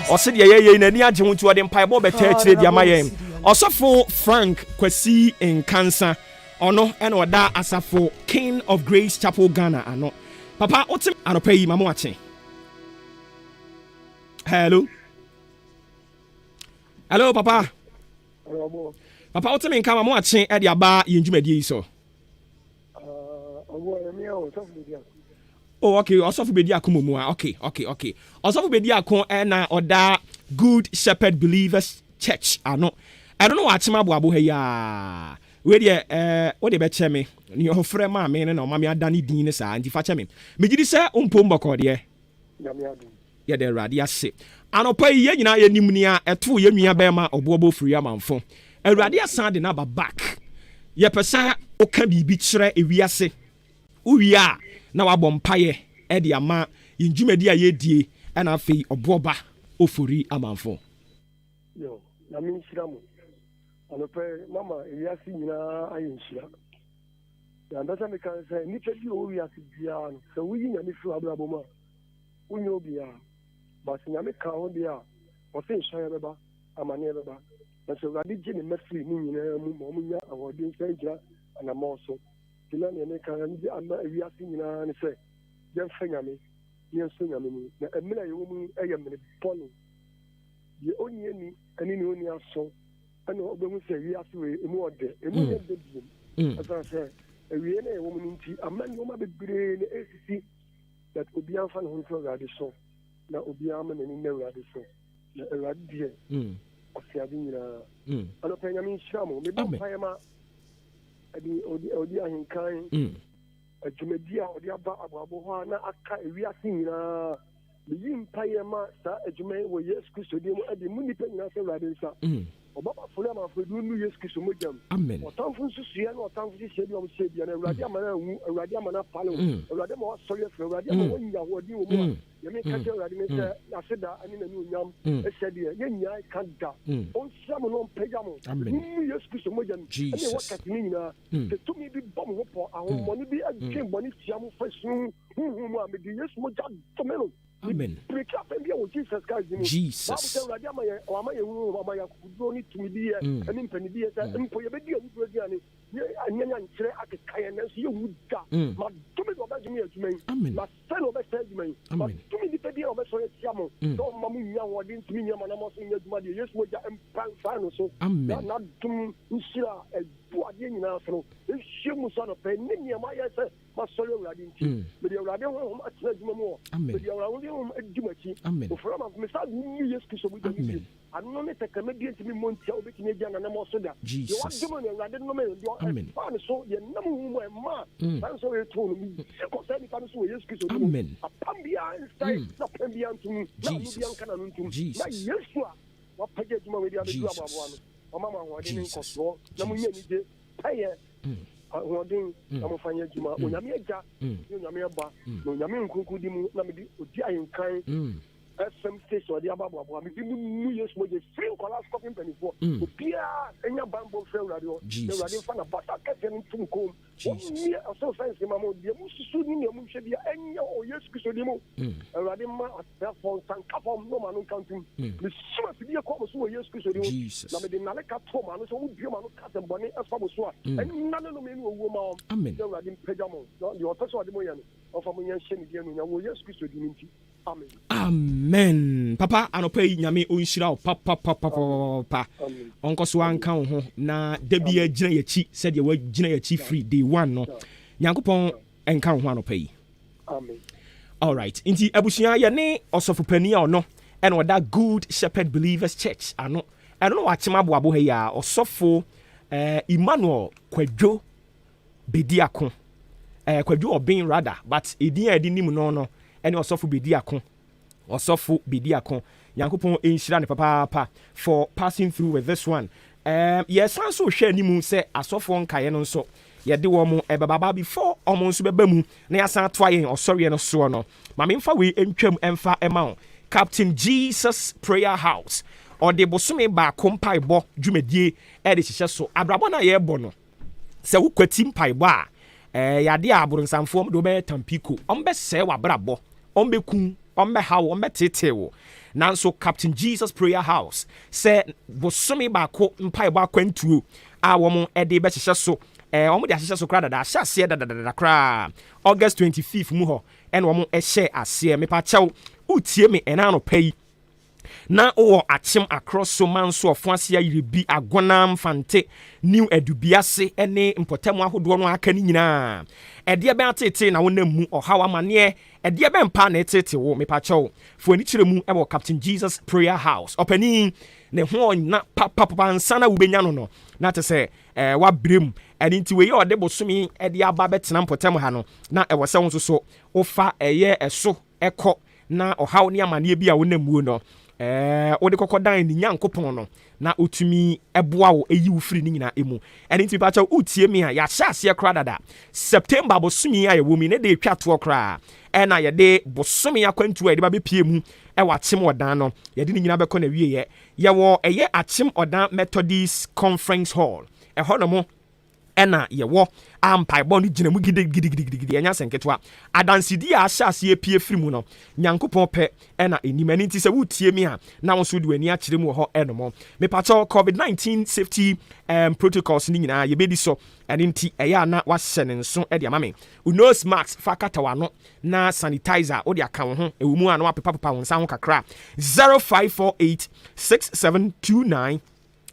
Ose de ye nani agye ho tu de mpai bo beta kire dia mayen. Osofo Frank Kwasi Nkansa. Ono ena oda asafo King of Grace Chapel Ghana ano. Papa otim anopa yi mama wache. Hello. Hello papa. Hello. Papa otim nka mama wache e de aba yenjumadi yi so. Oh, okay. Also for Bedia Kumumua. Okay. Also for Bedia Kon and Oda Good Shepherd Believers church ano ɛno no wachema boabo ha ya we de what de be che me ni ofre ma me ne na ma me adane din ne saa nti fa che me megidi se umpo mboko de ye de Awurade ase anopa ye nyina ye nim ni a eto ye nua be ma Obuoba Ofori Amanfo Awurade asan de na ba back ye pesa oka bibi kire ewiase uwia na wabɔ mpaye e de ama yinjumadi a ye die na afei Obuoba Ofori Amanfo yo na mi nhyira mo anopa mama ewiase nyina ayinhyira ya ndasa me kan say ni pedi o wiase bia no so wuyi nyame fi abrabo ma unyo bia ba se nyame ka ho bia o se nhyɛ beba amane beba na so Awurade gye ne mafiri ni nyina mu mo nya awodin sai gira na mo so tila ne me kan ndi ama ewiase nyina ne sɛ yɛn fa nyame yɛn so nyame ni na emina yɛ wo mu ɛyɛ mene pɔno ye onye ni ani ni oni aso ana obehu sɛ wiase we emu ɔde emu yɛ de bi asa sɛ ewie na yɛ wo mu nti amani wo ma bebree ne esisi that obi anfa ne ho nso Awurade so na obi ama n'ani na Awurade so na Awurade die ɔsiade nyinaa ana pɛ nyame nhyira mo me bɔ mpaeɛ ma odi ahenkan adwumadi a ɔde aba aboabo hɔ a na aka ewiase nyinaa meyi mpaeɛ ma saa adwuma wɔ Yesu Kristo din mu ade mu nipa nyinaa sɛ Awurade nsa Obuoba Ofori Amanfo du nu Yesu Kristo mogam ɔtamfo nso sua na ɔtamfo hyehyɛ bi a ɔhyɛ bia na Awurade ama na wu Awurade ama na pale Awurade ma wasɔre afiri Awurade ama wɔnya wɔdi wɔ mu a yɛme ka kyerɛ Awurade ne sɛ aseda ane na ne onyam ɛhyɛ deɛ yɛnyaa ka da ɔnhyira mo na ɔmpagya mo nu Yesu Kristo mogam ɛne wɔkate ne nyinaa sɛ tumi bi bɔ mo ho pɔ ahommɔne bi adwe bɔne tia mo fa sunu huhu mu a mede Yesu mogya dome no Amen. Jesus Christ. Jesus. Amen. Jesus. Amen. Hodin amofanya juma onyame agya onyame aba onyame nkunkudi mu na mede odi ayenkan FM station odi ababo me bi mu Yesu mo je free kola stopping penifo obia enya bambo frɛ Awurade o Awurade fa na bata kɛse no tum kom oni aso science ma mo de mu susu ni mu hwɛ bia enya o Yesu Kristo di mu Awurade ma asafo sanka fom no ma no kantum me suma fi bia ko mo so o Yesu Kristo di mu na me de nale ka to ma no so mu bia ma no ka se bɔne afa mo so a enna no me no owo ma o Awurade mpagya mo de o pɛso ade mo yɛ no ofa mo nya hye ne dia no nya wo Yesu Kristo di mu nti amen. Amen. Papa anopa yi nyame onhyira o papa. Onko so anka wo ho na da bia gina yachi said ye wa gina yachi free day 1 no. Nyankopon enka wo ho anopa yi. Amen. All right. Inti abusua ye ne osofopani a ono and what that Good Shepherd Believers Church ano. I don't know what chima boabo ha ya osofo Emmanuel Kwadwo Bediako. Kwadwo obin rather but edin nim no. Any osofo bediako Yankopon enhyira ne papa for passing through with this one. Yes, so share ni mu say asofo nkaye no nso ye de wo mo ebaba before omo nso beba mu na yasan to ayen osori no so no ma me mfa we entwam emfa ema Captain Jesus Prayer House or de bosome ba kompaibo dwumadie e de hihye so abrabo na ye bo no se wo kwati mpaibo a yade aburonsamfo do be tampiko ombe se wa brabo ombe kun ombe hawo ombe tetewo nanso Captain Jesus Prayer House say bosome ba ko mpaibo akwantuo a wo mo e de be hihye so omo de hihye so kra dada hye ase dada kra August 25th mu ho en wo mo e hye ase me pa chew utie me enano pay na o achim across so man so ofuase ayiribi agona mfante new edubiase ene mpotemu ahodo no aka ni nyina ede be atete na wonam mu ohawa mane ede be mpa na etete wo mepacho fo ani kire mu e Captain Jesus Prayer House opani ne ho na papa nsana wo benya no na te se wa brem eni nti we ye ode bosumi ede aba betena mpotemu ha no na e wose won so ofa eye eso eko na ohaw ne amane bi a wonam mu no wode kokodan ni nyankopon no na otumi eboa wo eyi wo firi ni nyina emu eni nti pacha utie mi a ya hyase kra dada September bosumi a ye wo mi ne de twa to kra na ye de bosumi akwantu a de ba bepie mu wa achim odan no ye de ni nyina beko na wie ye wo eye achim odan Methodist Conference Hall ho no mo ena ye wo ampai bonu gina mu gidi enya senketwa adansidi a hyase epie firi mu no nyankopon pe ena enimani nti se wutie mi ha na wo so de wani akire mu ho enomo me pacho COVID-19 safety protocols ni nyina ye bedi so eni nti eya na wa hye ne nso e de amame nose mask fa katawa no na sanitizer o de aka wo ho ewu mu ana wa pepa wo nsa ho kakra 0548 6729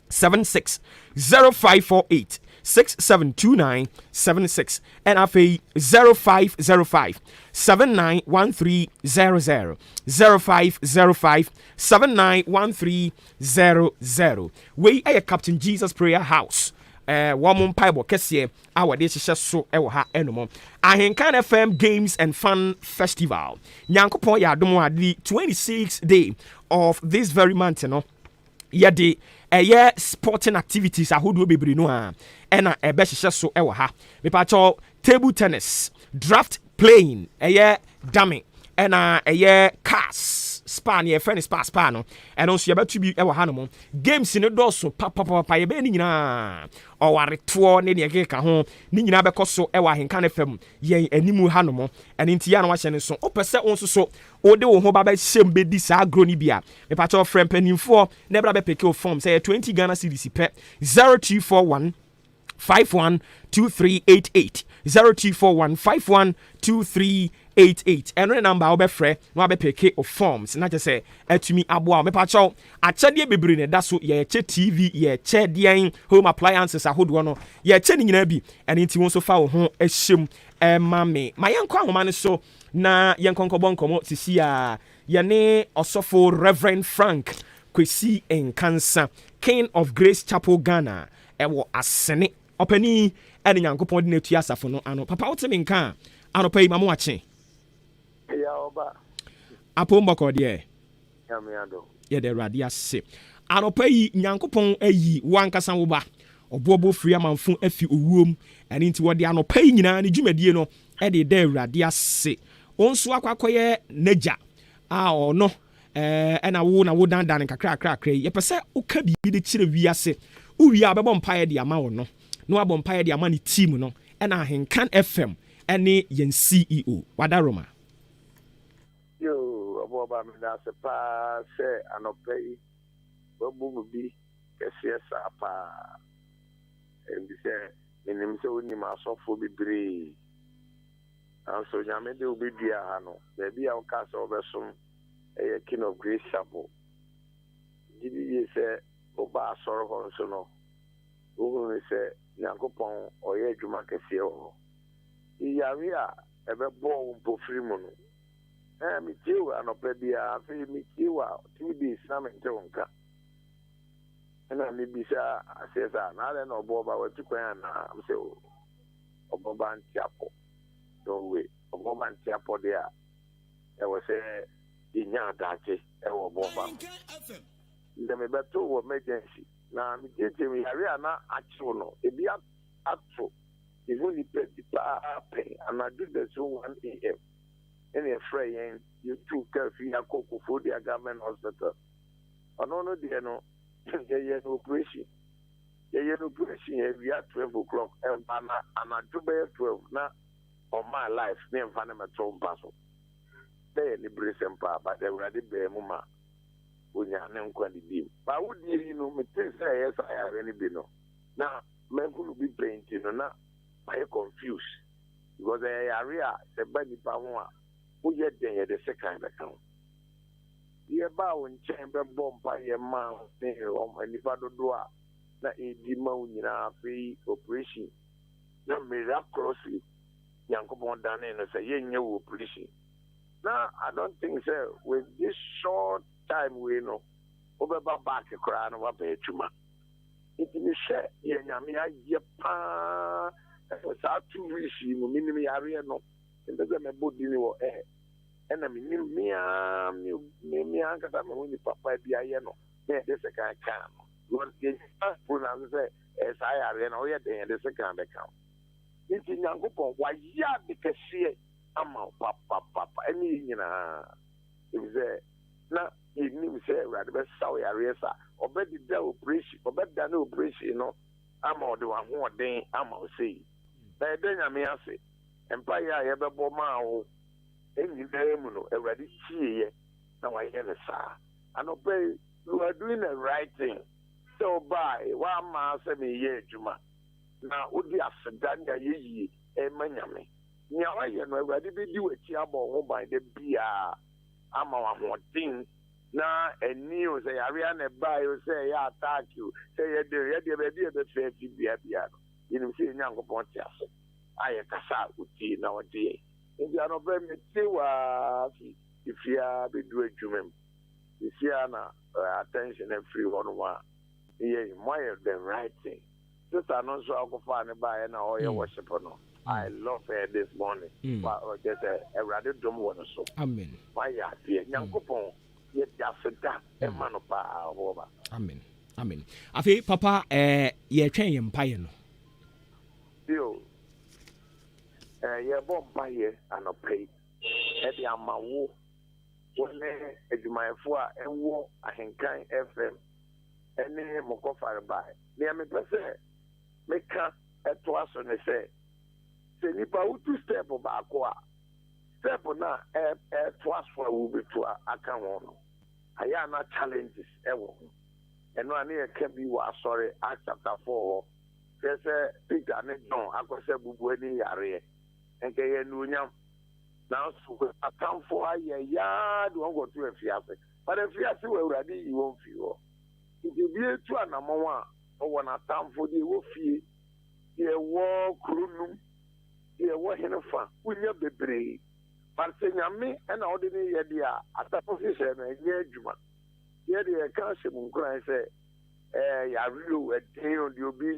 76 0548 672976 and afi 0505 791300 0505 791300 we are Captain Jesus Prayer House woman Bible kese our de hye so e wo ha enomo Ahenkan FM Games and Fun Festival nyankopon ya adom ade 26th day of this very month no yede sporting activities ahodo bebre no ha ena ebe hye so e wo ha me pa cho table tennis draft playing dummy ena cars spa ne friend spa no eno so yebetu bi e wo ha no mo games ne do so papa ye be ni nyina o ware to ne ne ka ho ni nyina be koso e wa Ahenkan FM ye animu ha no mo ene nti ya na wa hye ne so opese on so o de wo ho ba hyem be di sa agro ni bia me pa cho friend panimfo na bra be peke o form say 20 Ghana cedis pe 0241 512388 0241 512388 eno number obefre no abepeke of forms na say atumi aboa me pa cho achade bebre ne da so ye che TV ye che dean home appliances ahodo no ye che ni nyina bi ene nti won so fa wo ho ahyem mame mayenko ahoma ne so na yenkonko bonkomo sisi a ye ne osofo Reverend Frank Kwesi Nkansa King of Grace Chapel Ghana ewo asene opani ene nyankopon de netu asafo no ano papa woteme nka ano pai mamu ache ya oba apo mboko de ya me ado ye de rade ase ano pai nyankopon ayi wankasa wo ba Obuoba Ofori Amanfo afi owuom ene nti wo de ano pai nyina ne dwumadie no e de rade ase onso akwakoye neja a ono ena wo na wo dandan kakra ye pese uka bi de kire wiase uwi abebo mpaye de ama wo no abbo mpaye de ama ne team no ena Ahenkan FM ene yen CEO wadaroma yo Obuoba me da se pa se anopai bobu bi kese sa pa ebi se enim se woni ma sofo bibre anso nyame de obedua ha no bebi a woka se obesom King of Grace Chapel gidi se oba asoro ho so no wo se nyankopon oye adwuma kese ho iyari a ebebo mpo firi mu no mi tiwa anope bia afi mi tiwa tv na mente wonka na mi bisa asesa na ale no Obuoba wetukwan na amse Obuoba ntiapo don't we Obuoba ntiapo dia e was inya dache e Obuoba ndeme beto wo emergency na mi tete mi yare na achiwo no ebi ato even the pa pe and I do the so 1 a.m. in a frame you two carefully akoko for the government hospital no there no yeah operation we at 12 o'clock and I do by 12 now on my life name fanama tom paso they liberation pa but they already be muma unya ne nkwadi bi ba wudi no me think say yes I already be no now me could be painting no na I confused because the area the body pa ho a who yet the second account ye ba wo nchen be bomba ye ma ne o nipa dodo a na edi ma wo nyina fe operation na miraculously yankopon dane no say ye nye wo operation na I don't think so with this short time we know obeba back kra no wa be atuma it me share ye nyame aye pa sa 2 weeks mu minim yare no ndeze me body ni wo ena minim me ankasa me woni papa bia ye no na de se kan kan no ye na say sa yare no ye de se kan be kan nti nyankopɔn wayɛ de kɛseɛ ama papa ɛne nyinaa ebisɛ na yɛnim sɛ awurade bɛsaw yareɛ sa ɔbɛdeda operation no ama ɔde w'ahoɔden ama wo sei na yɛda nyame ase mpayɛ a yɛbɛbɔ maa wo ɛnyinaa mu no awurade tieɛ na wayɛ no saa anɔpɛ you are doing the right thing sɛ ɔbaa woama sɛ meyɛ adwuma na odi aseda na yeyi manyame nya wayɛ no awurade bedi w'akyi abɔ ho ban da bia ama w'ahoɔden na ani o sɛ yare na ba yo sɛ yɛ attack you sɛ yɛde baabi a bɛfɛ fi bia no yɛnim sɛ nyankopɔn te ase ayɛ kasa uti na ɔde nti anɔbɛ mete wa fi ifia bedu adwuma mu ifia na attention free hɔ no ma yɛ moyɛ the right thing. Sister, no so Alcofa and by and all your worship. No, I love her this morning. But just a rather dumb one so. Amen. My dear, young coupon, yet just that a man of power. Amen. Amen. Afi papa, ye train empire no. Still, you're born by ye and a pay. At the Amawo, when my four and war, I can kind FM. And then Mokofa by. Near me, per se. Meka etwa so ne se nipa utu step back a step na etwa so wo betu aka ho no aya na challenges ewo eno ani e ka bi wa sorry Acts chapter 4 say Peter ne John akose bubu ani yare enke ye nu nyam na so atamfo aye ya do go to afiase but afiase we urade yi won fi ho nti bi etu anamon a o na tamfo de wo fie ye wo krunum ye wo henefa unya bebre parce nyame na ode ne ye de a atafo hye na nye adwuma ye de ye ka hye mu nkran se ya real e den on the obi